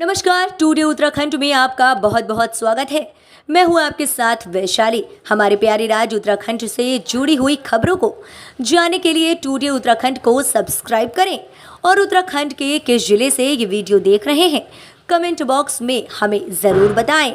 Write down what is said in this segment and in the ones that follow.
नमस्कार, टुडे उत्तराखंड में आपका बहुत बहुत स्वागत है। मैं हूं आपके साथ वैशाली। हमारे प्यारे राज्य उत्तराखंड से जुड़ी हुई खबरों को जानने के लिए टुडे उत्तराखंड को सब्सक्राइब करें और उत्तराखंड के किस जिले से ये वीडियो देख रहे हैं कमेंट बॉक्स में हमें ज़रूर बताएं।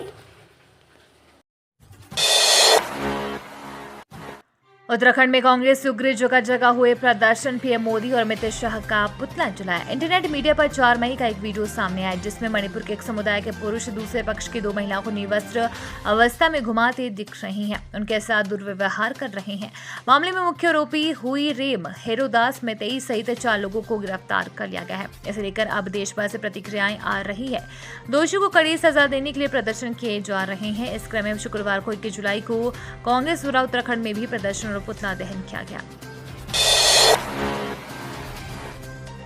उत्तराखंड में कांग्रेस उग्र जगह जगह हुए प्रदर्शन, पीएम मोदी और अमित शाह का पुतला जलाया। इंटरनेट मीडिया पर 4 मई का एक वीडियो सामने आया जिसमें मणिपुर के एक समुदाय के पुरुष दूसरे पक्ष की 2 महिलाओं को निर्वस्त्र अवस्था में घुमाते दिख रही हैं, उनके साथ दुर्व्यवहार कर रहे हैं। मामले में मुख्य आरोपी हुई रेम हेरोदास मेतेई सहित 4 लोगों को गिरफ्तार कर लिया गया है। इसे लेकर अब देश भर से प्रतिक्रियाएं आ रही है। दोषियों को कड़ी सजा देने के लिए प्रदर्शन किए जा रहे हैं। इस क्रम में शुक्रवार को 21 जुलाई को कांग्रेस द्वारा उत्तराखंड में भी प्रदर्शन पुतला दहन किया गया।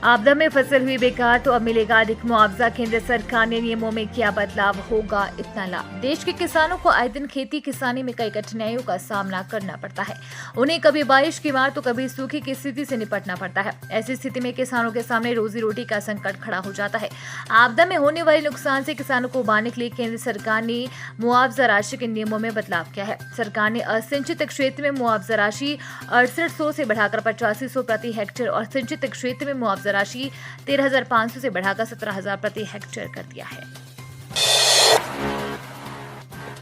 आपदा में फसल हुई बेकार तो अब मिलेगा अधिक मुआवजा। केंद्र सरकार ने नियमों में किया बदलाव, होगा इतना लाभ। देश के किसानों को आए दिन खेती किसानी में कई कठिनाइयों का सामना करना पड़ता है। उन्हें कभी बारिश की मार तो कभी सूखे की स्थिति से निपटना पड़ता है। ऐसी स्थिति में किसानों के सामने रोजी रोटी का संकट खड़ा हो जाता है। आपदा में होने वाले नुकसान से किसानों को उबारने के लिए केंद्र सरकार ने मुआवजा राशि के नियमों में बदलाव किया है। सरकार ने असिंचित क्षेत्र में मुआवजा राशि 6800 से बढ़ाकर 8500 प्रति हेक्टेयर और सिंचित क्षेत्र में मुआवजा राशि 13,500 से बढ़ाकर 17,000 प्रति हेक्टेयर कर दिया है।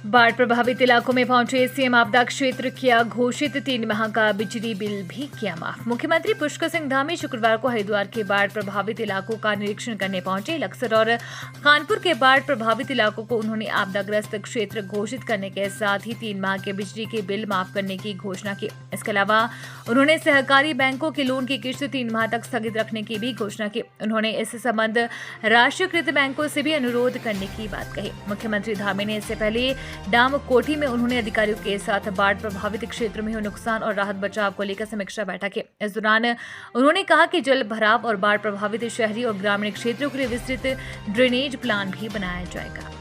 बाढ़ प्रभावित इलाकों में पहुंचे सीएम, आपदा क्षेत्र किया घोषित, 3 माह का बिजली बिल भी किया माफ। मुख्यमंत्री पुष्कर सिंह धामी शुक्रवार को हरिद्वार के बाढ़ प्रभावित इलाकों का निरीक्षण करने पहुंचे। लक्सर और कानपुर के बाढ़ प्रभावित इलाकों को उन्होंने आपदाग्रस्त क्षेत्र घोषित करने के साथ ही 3 माह के बिजली के बिल माफ करने की घोषणा की। इसके अलावा उन्होंने सहकारी बैंकों के लोन की किश्त 3 माह तक स्थगित रखने की भी घोषणा की। उन्होंने इस संबंध राष्ट्रीयकृत बैंकों से भी अनुरोध करने की बात कही। मुख्यमंत्री धामी ने इससे पहले डाम कोठी में उन्होंने अधिकारियों के साथ बाढ़ प्रभावित क्षेत्र में हुए नुकसान और राहत बचाव को लेकर समीक्षा बैठक की। इस दौरान उन्होंने कहा कि जल भराव और बाढ़ प्रभावित शहरी और ग्रामीण क्षेत्रों के लिए विस्तृत ड्रेनेज प्लान भी बनाया जाएगा।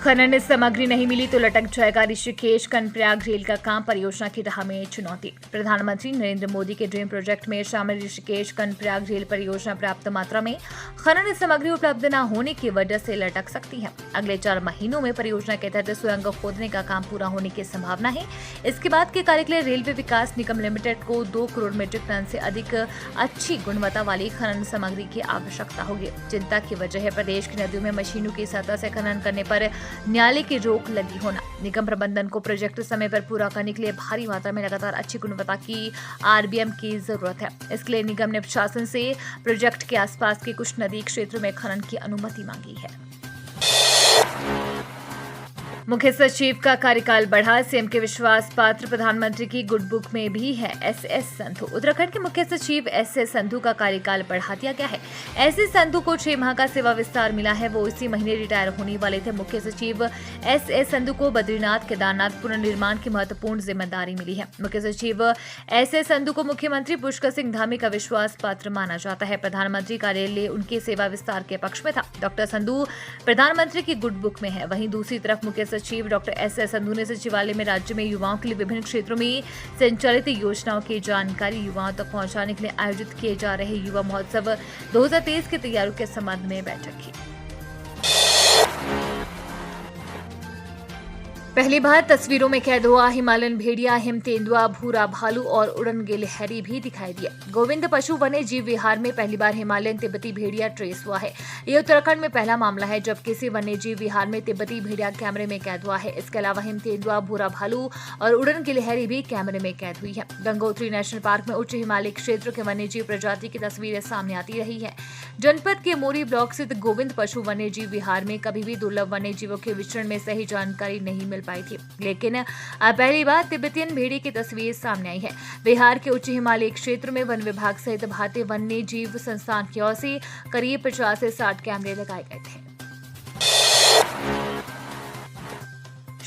खनन सामग्री नहीं मिली तो लटक जाएगा ऋषिकेश कर्णप्रयाग रेल का काम, परियोजना की राह में चुनौती। प्रधानमंत्री नरेंद्र मोदी के ड्रीम प्रोजेक्ट में शामिल ऋषिकेश कर्णप्रयाग रेल परियोजना पर्याप्त मात्रा में खनन सामग्री उपलब्ध न होने की वजह से लटक सकती है। अगले 4 महीनों में परियोजना के तहत सुरंग खोदने का काम पूरा होने की संभावना है। इसके बाद के कार्य के लिए रेलवे विकास निगम लिमिटेड को 2 करोड़ मीट्रिक टन से अधिक अच्छी गुणवत्ता वाली खनन सामग्री की आवश्यकता होगी। चिंता की वजह है प्रदेश की नदियों में मशीनों की सहायता से खनन करने पर न्यायालय की रोक लगी होना। निगम प्रबंधन को प्रोजेक्ट समय पर पूरा करने के लिए भारी मात्रा में लगातार अच्छी गुणवत्ता की आरबीएम की जरूरत है। इसके लिए निगम ने प्रशासन से प्रोजेक्ट के आसपास के कुछ नदी क्षेत्रों में खनन की अनुमति मांगी है। मुख्य सचिव का कार्यकाल बढ़ा, सीएम के विश्वास पात्र प्रधानमंत्री की गुड बुक में भी है एसएस संधू। उत्तराखंड के मुख्य सचिव एसएस संधू का कार्यकाल बढ़ा दिया गया है। एसएस संधू को 6 माह का सेवा विस्तार मिला है। वो इसी महीने रिटायर होने वाले थे। मुख्य सचिव एसएस संधू को बद्रीनाथ केदारनाथ पुनर्निर्माण की महत्वपूर्ण जिम्मेदारी मिली है। मुख्य सचिव एसएस संधू को मुख्यमंत्री पुष्कर सिंह धामी का विश्वास पात्र माना जाता है। प्रधानमंत्री कार्यालय उनके सेवा विस्तार के पक्ष में था। डॉक्टर संधू प्रधानमंत्री की गुड बुक में है। वहीं दूसरी तरफ मुख्य सचिव डॉक्टर एसएस संधू ने सचिवालय में राज्य में युवाओं के लिए विभिन्न क्षेत्रों में संचालित योजनाओं की जानकारी युवाओं तक पहुंचाने के लिए आयोजित किए जा रहे युवा महोत्सव 2023 की तैयारियों के संबंध में बैठक की। पहली बार तस्वीरों में कैद हुआ हिमालयन भेड़िया, हिम तेंदुआ, भूरा भालू और उड़न गिलहरी भी दिखाई दिया। गोविंद पशु वन्य जीव विहार में पहली बार हिमालयन तिब्बती भेड़िया ट्रेस हुआ है। ये उत्तराखंड में पहला मामला है जब किसी वन्य जीव विहार में तिब्बती भेड़िया कैमरे में कैद हुआ है। इसके अलावा हिम तेंदुआ, भूरा भालू और उड़न गिलहरी भी कैमरे में कैद हुई है। गंगोत्री नेशनल पार्क में उच्च हिमालयी क्षेत्र के वन्य जीव प्रजाति की तस्वीरें सामने आती रही है। जनपद के मोरी ब्लॉक स्थित गोविंद पशु वन्य जीव विहार में कभी भी दुर्लभ वन्य जीवों के विचरण में सही जानकारी नहीं मिल पाई थी, लेकिन अब पहली बार तिब्बतियन भेड़िए की तस्वीर सामने आई है। बिहार के उच्च हिमालयी क्षेत्र में वन विभाग सहित भारतीय वन्य जीव संस्थान की ओर से करीब 50 से 60 कैमरे लगाए गए थे।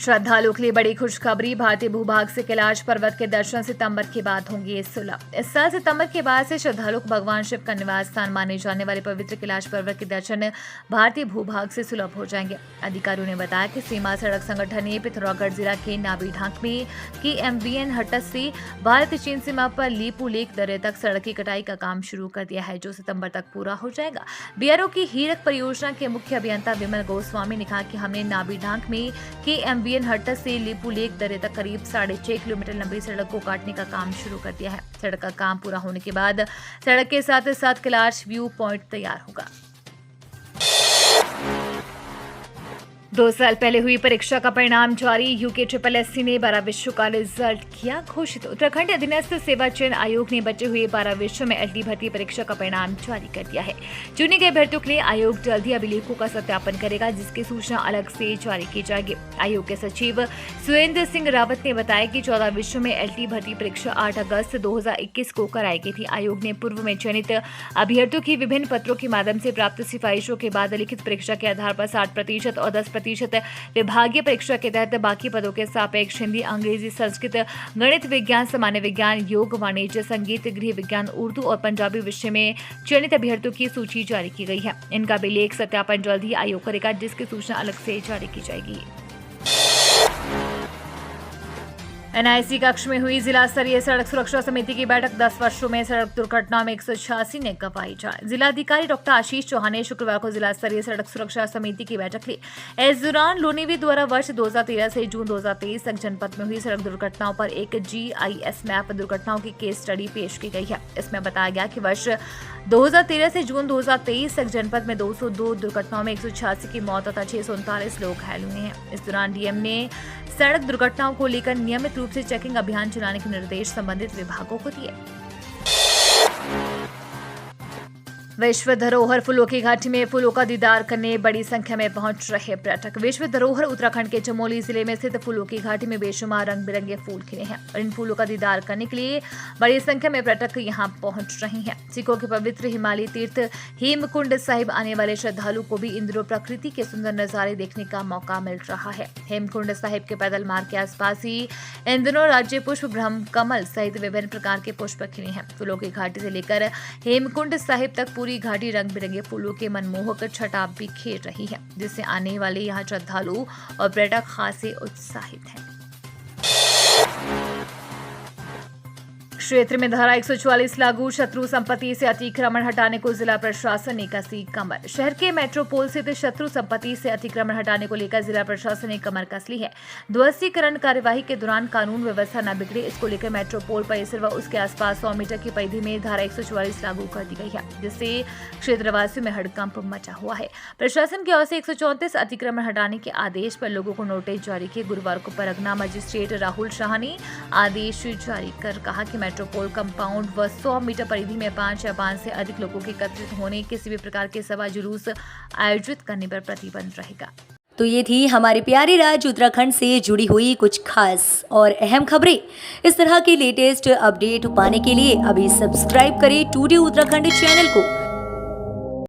श्रद्धालुओं के लिए बड़ी खुशखबरी। भारतीय भूभाग से कैलाश पर्वत के दर्शन सितंबर के बाद होंगे सुलभ। इस साल सितंबर के बाद से श्रद्धालुओं को भगवान शिव का निवास स्थान माने जाने वाले पवित्र कैलाश पर्वत के दर्शन भारतीय भूभाग से सुलभ हो जाएंगे। अधिकारियों ने बताया कि सीमा सड़क संगठन ने पिथौरागढ़ जिला के नाबीढांक में KMVN हटस से भारत चीन सीमा पर लीपू लेक दर्रे तक सड़क की कटाई का काम शुरू कर दिया है, जो सितंबर तक पूरा हो जाएगा। BRO की हीरक परियोजना के मुख्य अभियंता विमल गोस्वामी ने कहा कि हमने नाबीढांक में KMVN हट्टस से लीपू लेक दर्रे तक करीब 6.5 किलोमीटर लंबी सड़क को काटने का काम शुरू कर दिया है। सड़क का काम पूरा होने के बाद सड़क के साथ साथ कैलाश व्यू पॉइंट तैयार होगा। 2 साल पहले हुई परीक्षा का परिणाम जारी। UKSSC ने 12 विषयों का रिजल्ट किया घोषित। उत्तराखंड अधीनस्थ सेवा चयन आयोग ने बचे हुए 12 विषयों में LT भर्ती परीक्षा का परिणाम जारी कर दिया है। चुने गए अभ्यर्थियों के लिए आयोग जल्द ही अभिलेखों का सत्यापन करेगा, जिसकी सूचना अलग से जारी की जाएगी। आयोग के सचिव सुरेंद्र सिंह रावत ने बताया कि 14 विषयों में LT भर्ती परीक्षा 8 अगस्त 2021 को कराई गई थी। आयोग ने पूर्व में चयनित अभ्यर्थियों की विभिन्न पत्रों के माध्यम से प्राप्त सिफारिशों के बाद लिखित परीक्षा के आधार पर 60% और 10% विभागीय परीक्षा के तहत बाकी पदों के सापेक्ष हिंदी, अंग्रेजी, संस्कृत, गणित, विज्ञान, सामान्य विज्ञान, योग, वाणिज्य, संगीत, गृह विज्ञान, उर्दू और पंजाबी विषय में चयनित अभ्यर्थियों की सूची जारी की गई है। इनका अभिलेख सत्यापन जल्द ही आयोग करेगा, जिसकी सूचना अलग से जारी की जाएगी। NIC कक्ष में हुई जिला स्तरीय सड़क सुरक्षा समिति की बैठक। 10 वर्षों में सड़क दुर्घटना में 186 ने गंवाई जान। जिलाधिकारी डॉक्टर आशीष चौहान ने शुक्रवार को जिला स्तरीय सड़क सुरक्षा समिति की बैठक ली। इस दौरान लोनीवी द्वारा वर्ष 2013 से जून 2023 तक जनपद में हुई सड़क दुर्घटनाओं पर एक GIS मैप दुर्घटनाओं की केस स्टडी पेश की गई है। इसमें बताया गया कि वर्ष 2013 से जून 2023 तक जनपद में 202 दुर्घटनाओं में 186 की मौत तथा 639 लोग घायल हुए हैं। इस दौरान DM ने सड़क दुर्घटनाओं को लेकर नियमित रूप से चेकिंग अभियान चलाने के निर्देश संबंधित विभागों को दिए। विश्व धरोहर फूलों की घाटी में फूलों का दीदार करने बड़ी संख्या में पहुंच रहे पर्यटक। विश्व धरोहर उत्तराखंड के चमोली जिले में स्थित फूलों की घाटी में बेशुमार रंग बिरंगे फूल खिले हैं और इन फूलों का दीदार करने के लिए बड़ी संख्या में पर्यटक यहां पहुंच रहे हैं। सिखों के पवित्र हिमालयी तीर्थ हेमकुंड साहिब आने वाले श्रद्धालु को भी इन दिनों प्रकृति के सुंदर नजारे देखने का मौका मिल रहा है। हेमकुंड साहिब के पैदल मार्ग के आसपास ही इन दिनों राज्य पुष्प, ब्रह्म कमल सहित विभिन्न प्रकार के पुष्प खिले हैं। फूलों की घाटी से लेकर हेमकुंड साहिब तक पूरी घाटी रंग बिरंगे फूलों के मनमोहक छटा बिखेर रही है, जिससे आने वाले यहाँ श्रद्धालु और पर्यटक खासे उत्साहित हैं। क्षेत्र में धारा 144 लागू। शत्रु संपत्ति से अतिक्रमण हटाने को जिला प्रशासन ने कसी कमर। शहर के मेट्रोपोल स्थित शत्रु संपत्ति से अतिक्रमण हटाने को लेकर जिला प्रशासन ने कमर कस ली है। ध्वस्तीकरण कार्यवाही के दौरान कानून व्यवस्था न बिगड़े, इसको लेकर मेट्रोपोल परिसर व उसके आसपास 100 मीटर की परिधि में धारा 144 लागू कर दी गई है, जिससे क्षेत्रवासियों में हड़कंप मचा हुआ है। प्रशासन की ओर से 134 अतिक्रमण हटाने के आदेश पर लोगों को नोटिस जारी किए। गुरुवार को परगना मजिस्ट्रेट राहुल शाह ने आदेश जारी कर कहा कि मेट्रोपोल कंपाउंड व 100 मीटर परिधि में 5 या 5 से अधिक लोगों के एकत्रित होने, किसी भी प्रकार के सभा जुलूस आयोजित करने पर प्रतिबंध रहेगा। तो ये थी हमारे प्यारे राज्य उत्तराखंड से जुड़ी हुई कुछ खास और अहम खबरें। इस तरह की लेटेस्ट अपडेट पाने के लिए अभी सब्सक्राइब करें टुडे उत्तराखंड चैनल को